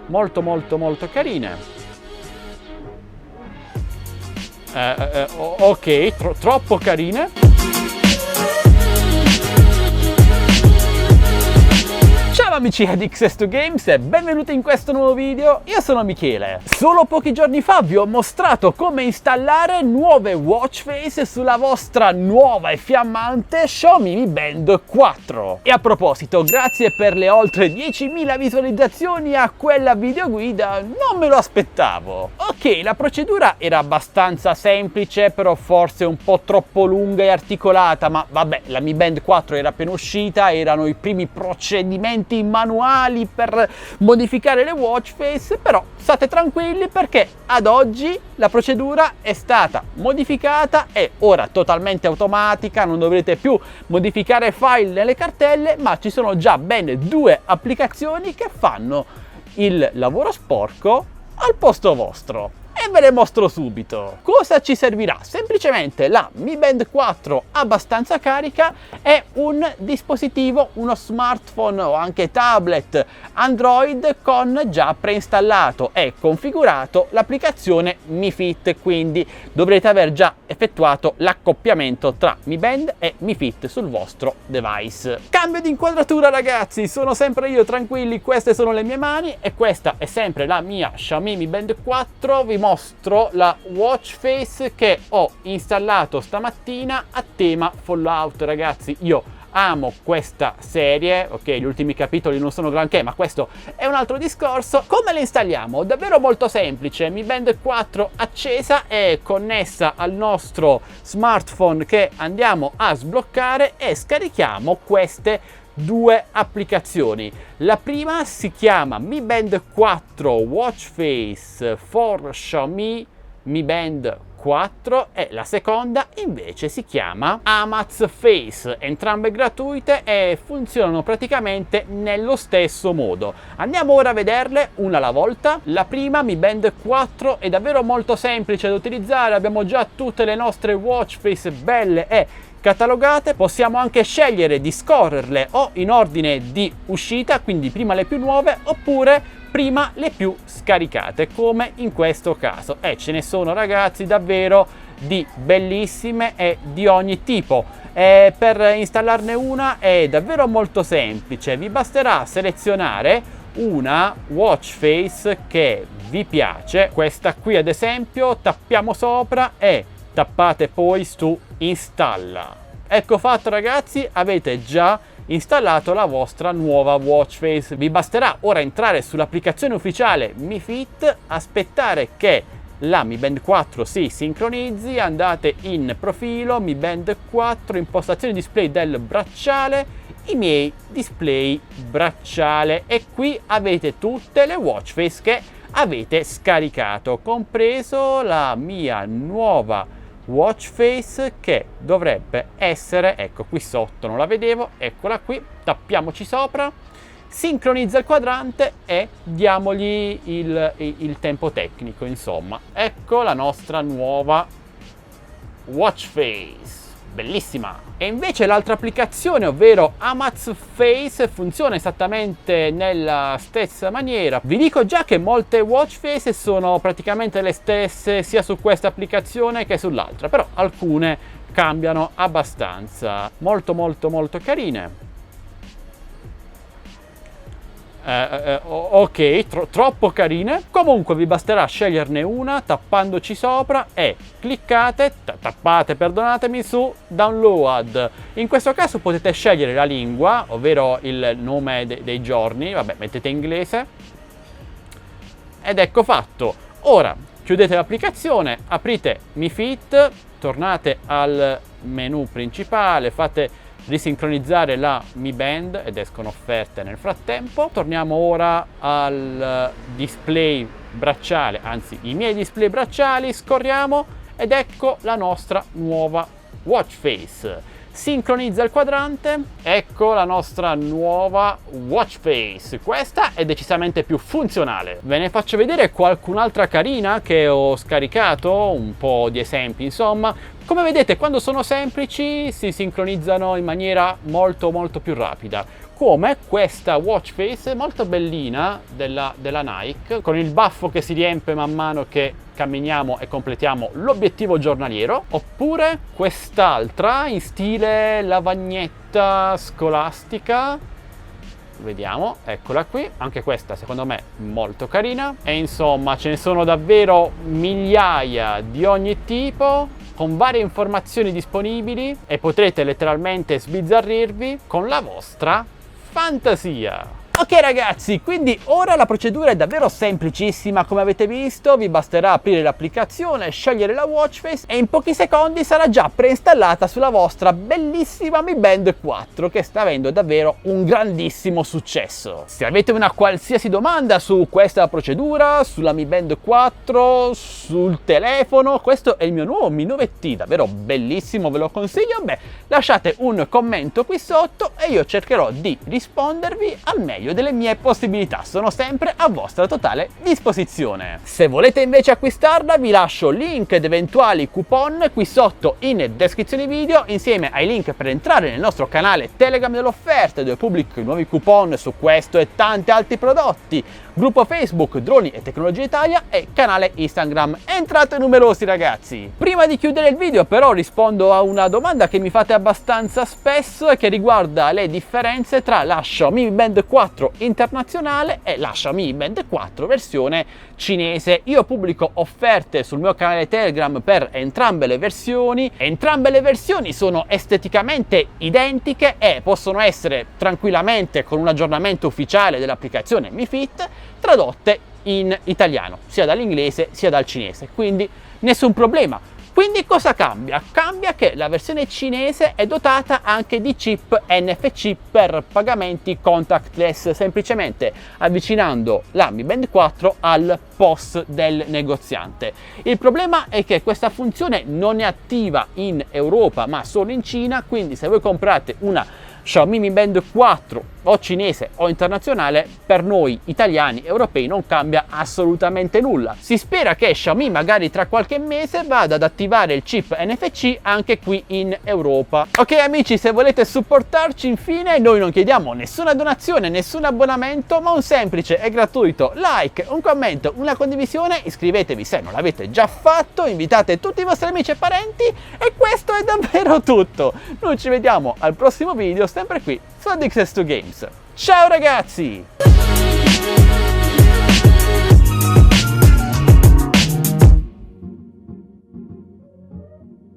molto molto molto carine. Ok, troppo carine. Ciao amici di X2 Games e benvenuti in questo nuovo video. Io sono Michele. Solo pochi giorni fa vi ho mostrato come installare nuove watch face sulla vostra nuova e fiammante Xiaomi Mi Band 4. E a proposito, grazie per le oltre 10.000 visualizzazioni a quella videoguida, non me lo aspettavo. Ok, la procedura era abbastanza semplice, però forse un po' troppo lunga e articolata, ma vabbè, la Mi Band 4 era appena uscita, erano i primi procedimenti manuali per modificare le watch face, però state tranquilli perché ad oggi la procedura è stata modificata, è ora totalmente automatica, non dovrete più modificare file nelle cartelle, ma ci sono già ben 2 applicazioni che fanno il lavoro sporco al posto vostro. E ve le mostro subito. Cosa ci servirà? Semplicemente la Mi Band 4 abbastanza carica è un dispositivo, uno smartphone o anche tablet Android con già preinstallato e configurato l'applicazione Mi Fit, quindi dovrete aver già effettuato l'accoppiamento tra Mi Band e Mi Fit sul vostro device. Cambio di inquadratura ragazzi, sono sempre io, tranquilli, queste sono le mie mani e questa è sempre la mia Xiaomi Mi Band 4. Vi mostro la watch face che ho installato stamattina a tema Fallout. Ragazzi, io amo questa serie, ok, gli ultimi capitoli non sono granché, ma questo è un altro discorso. Come le installiamo? Davvero molto semplice. Mi Band 4 accesa e connessa al nostro smartphone che andiamo a sbloccare e scarichiamo queste 2 applicazioni. La prima si chiama Mi Band 4 Watch Face for Xiaomi Mi Band 4 e la seconda invece si chiama Amaz Face, entrambe gratuite e funzionano praticamente nello stesso modo. Andiamo ora a vederle una alla volta. La prima, Mi Band 4, è davvero molto semplice da utilizzare, abbiamo già tutte le nostre watch face belle e catalogate, possiamo anche scegliere di scorrerle o in ordine di uscita, quindi prima le più nuove oppure prima le più scaricate, come in questo caso. E ce ne sono ragazzi davvero di bellissime e di ogni tipo. Per installarne una è davvero molto semplice, vi basterà selezionare una watch face che vi piace, questa qui ad esempio, tappiamo sopra e tappate poi su installa. Ecco fatto ragazzi, avete già installato la vostra nuova watch face. Vi basterà ora entrare sull'applicazione ufficiale Mi Fit, aspettare che la Mi Band 4 si sincronizzi, andate in profilo, Mi Band 4, impostazioni display del bracciale, i miei display bracciale e qui avete tutte le watch face che avete scaricato, compreso la mia nuova watch face che dovrebbe essere, ecco qui sotto, non la vedevo, eccola qui, tappiamoci sopra, sincronizza il quadrante e diamogli il tempo tecnico, insomma. Ecco la nostra nuova watch face, bellissima. E invece l'altra applicazione, ovvero Amaz Face, funziona esattamente nella stessa maniera. Vi dico già che molte watch face sono praticamente le stesse sia su questa applicazione che sull'altra, però alcune cambiano abbastanza. Molto molto molto carine. Ok, troppo carine. Comunque vi basterà sceglierne una tappandoci sopra e cliccate, tappate, perdonatemi, su download. In questo caso potete scegliere la lingua, ovvero il nome dei giorni, vabbè, mettete inglese ed ecco fatto. Ora chiudete l'applicazione, aprite Mi Fit, tornate al menu principale, fate risincronizzare la Mi Band ed escono offerte nel frattempo. Torniamo ora al display bracciale, anzi i miei display bracciali, scorriamo ed ecco la nostra nuova watch face. Sincronizza il quadrante, ecco la nostra nuova watch face. Questa è decisamente più funzionale. Ve ne faccio vedere qualcun'altra carina che ho scaricato, un po' di esempi insomma. Come vedete, quando sono semplici si sincronizzano in maniera molto più rapida. come questa watch face molto bellina della Nike, con il baffo che si riempie man mano che camminiamo e completiamo l'obiettivo giornaliero, oppure quest'altra in stile lavagnetta scolastica. Vediamo, eccola qui, anche questa secondo me molto carina, e insomma ce ne sono davvero migliaia di ogni tipo, con varie informazioni disponibili, e potrete letteralmente sbizzarrirvi con la vostra fantasia. Ok ragazzi, quindi ora la procedura è davvero semplicissima, come avete visto. Vi basterà aprire l'applicazione, scegliere la watch face e in pochi secondi sarà già preinstallata sulla vostra bellissima Mi Band 4, che sta avendo davvero un grandissimo successo. Se avete una qualsiasi domanda su questa procedura, sulla Mi Band 4, sul telefono, questo è il mio nuovo Mi 9T, davvero bellissimo, ve lo consiglio, lasciate un commento qui sotto e io cercherò di rispondervi al meglio delle mie possibilità. Sono sempre a vostra totale disposizione. Se volete invece acquistarla vi lascio link ed eventuali coupon qui sotto in descrizione video, insieme ai link per entrare nel nostro canale Telegram delle offerte, dove pubblico i nuovi coupon su questo e tanti altri prodotti, gruppo Facebook Droni e Tecnologia Italia e canale Instagram. Entrate numerosi ragazzi! Prima di chiudere il video però rispondo a una domanda che mi fate abbastanza spesso e che riguarda le differenze tra la Xiaomi Mi Band 4 internazionale e la Xiaomi Mi Band 4 versione cinese. Io pubblico offerte sul mio canale Telegram per entrambe le versioni. Entrambe le versioni sono esteticamente identiche e possono essere tranquillamente, con un aggiornamento ufficiale dell'applicazione Mi Fit, tradotte in italiano, sia dall'inglese sia dal cinese, quindi nessun problema. Quindi cosa cambia? Cambia che la versione cinese è dotata anche di chip NFC per pagamenti contactless, semplicemente avvicinando la Mi Band 4 al POS del negoziante. Il problema è che questa funzione non è attiva in Europa ma solo in Cina, quindi se voi comprate una Xiaomi Mi Band 4 o cinese o internazionale, per noi italiani europei non cambia assolutamente nulla. Si spera che Xiaomi magari tra qualche mese vada ad attivare il chip NFC anche qui in Europa. Ok amici, se volete supportarci infine, noi non chiediamo nessuna donazione, nessun abbonamento, ma un semplice e gratuito like, un commento, una condivisione. Iscrivetevi se non l'avete già fatto, invitate tutti i vostri amici e parenti e questo è davvero tutto. Noi ci vediamo al prossimo video, sempre qui su Addicted to Games. Ciao ragazzi!